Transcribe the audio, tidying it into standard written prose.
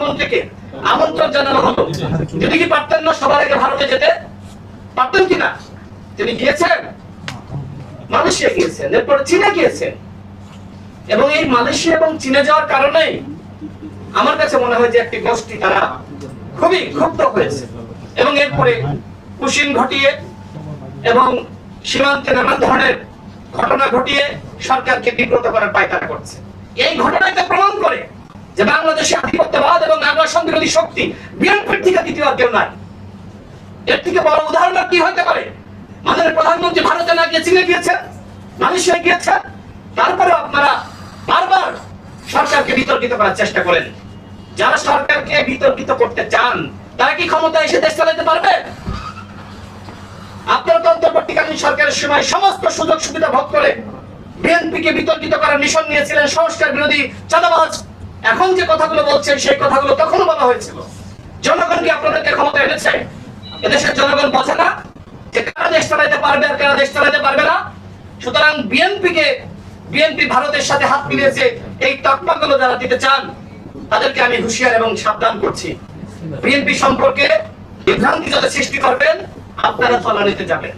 প্রধানমন্ত্রীকে আমন্ত্রণ জানানো হলো, যদি কি পারতেন না সবার আগে ভারতে যেতে? পারতেন কিনা? তিনি গিয়েছেন, মালয়েশিয়া গিয়েছেন, এরপরে চীনে গিয়েছেন। এবং এই মালয়েশিয়া এবং চীনে যাওয়ার কারণে আমার কাছে মনে হয় যে একটি গোষ্ঠী তারা খুবই ক্ষুব্ধ হয়েছে এবং এরপরে কুশিন ঘটিয়ে এবং সীমান্তে নানা ধরনের ঘটনা ঘটিয়ে সরকারকে বিব্রত করার পায়তারা করছে। এই ঘটনাকে প্রমাণ করে যে বাংলাদেশে আধিপত্যবাদ এবং আগ্রাসন বিরোধী শক্তি বিএনপির থেকে দ্বিতীয় আর কেউ নাই। এর থেকে বড় উদাহরণ কি হতে পারে? আমাদের প্রধানমন্ত্রী ভারতে না গিয়ে চীনে গিয়েছেন, মালয়েশিয়ায় গিয়েছেন, তারপরে আপনারা বারবার সরকারকে বিতর্কিত করার চেষ্টা করেন। যারা সরকারকে বিতর্কিত করতে চান তারা কি ক্ষমতা এসে দেশ চালাতে পারবে? আপনারা তো অন্তর্বর্তীকালীন সরকারের সময় সমস্ত সুযোগ সুবিধা ভোগ করে বিএনপিকে বিতর্কিত করার মিশন নিয়েছিলেন, সংস্কার বিরোধী, চাঁদাবাজ। এখন যে কথাগুলো বলছেন সেই কথাগুলো তখনও বলা হয়েছিল। জনগণ কি আপনাদেরকে ক্ষমতা এনেছে? এদেশের জনগণ বোঝে না যে কারা দেশ চালাতে পারবে আর কারা দেশ চালাতে পারবে না। সুতরাং বিএনপি ভারতের সাথে হাত মিলিয়েছে, এই তকমাগুলো যারা দিতে চান তাদেরকে আমি হুঁশিয়ার এবং সাবধান করছি। বিএনপি সম্পর্কে বিভ্রান্তি যাতে সৃষ্টি করবেন আপনারা তলানিতে যাবেন।